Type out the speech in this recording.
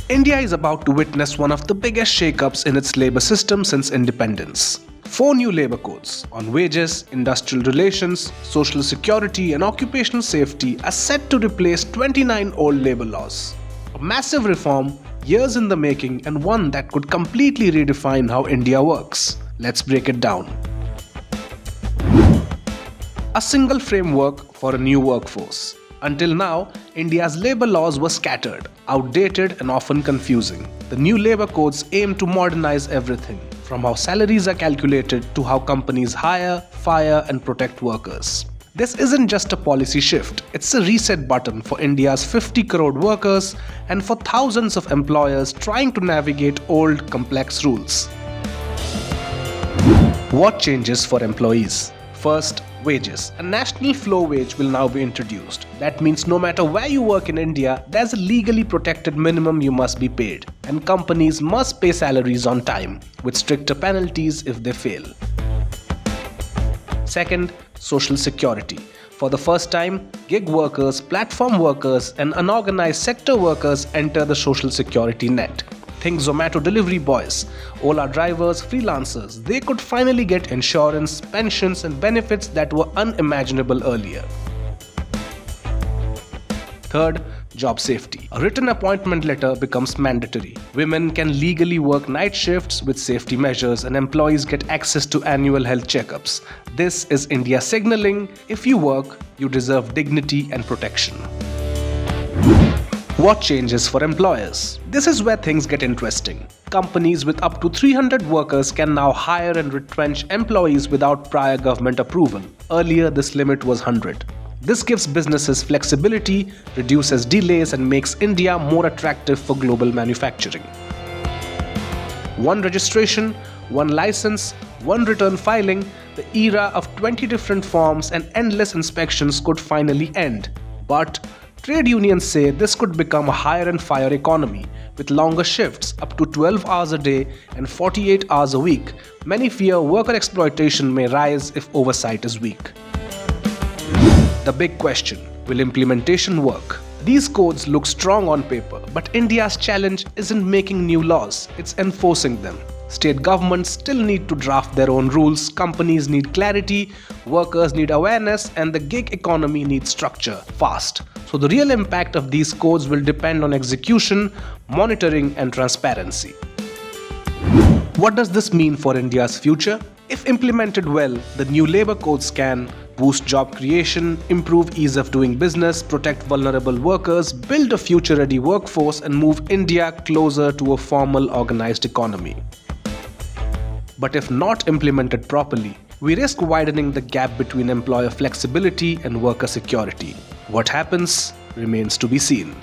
India is about to witness one of the biggest shakeups in its labor system since independence. 4 new labor codes on wages, industrial relations, social security, and occupational safety are set to replace 29 old labor laws. A massive reform, years in the making, and one that could completely redefine how India works. Let's break it down. A single framework for a new workforce. Until now, India's labor laws were scattered, outdated, and often confusing. The new labor codes aim to modernize everything, from how salaries are calculated to how companies hire, fire, and protect workers. This isn't just a policy shift, it's a reset button for India's 50 crore workers and for thousands of employers trying to navigate old, complex rules. What changes for employees? First, wages. A national floor wage will now be introduced. That means no matter where you work in India, there's a legally protected minimum you must be paid, and companies must pay salaries on time, with stricter penalties if they fail. Second, social security. For the first time, gig workers, platform workers, and unorganized sector workers enter the social security net. Think Zomato delivery boys, Ola drivers, freelancers. They could finally get insurance, pensions, and benefits that were unimaginable earlier. Third, job safety. A written appointment letter becomes mandatory. Women can legally work night shifts with safety measures, and employees get access to annual health checkups. This is India signaling, if you work, you deserve dignity and protection. What changes for employers? This is where things get interesting. Companies with up to 300 workers can now hire and retrench employees without prior government approval. Earlier, this limit was 100. This gives businesses flexibility, reduces delays, and makes India more attractive for global manufacturing. One registration, one license, one return filing, the era of 20 different forms and endless inspections could finally end. But trade unions say this could become a hire and fire economy with longer shifts up to 12 hours a day and 48 hours a week. Many fear worker exploitation may rise if oversight is weak. The big question, will implementation work? These codes look strong on paper, but India's challenge isn't making new laws, it's enforcing them. State governments still need to draft their own rules, companies need clarity, workers need awareness, and the gig economy needs structure, fast. So the real impact of these codes will depend on execution, monitoring, and transparency. What does this mean for India's future? If implemented well, the new labor codes can boost job creation, improve ease of doing business, protect vulnerable workers, build a future-ready workforce, and move India closer to a formal organized economy. But if not implemented properly, we risk widening the gap between employer flexibility and worker security. What happens remains to be seen.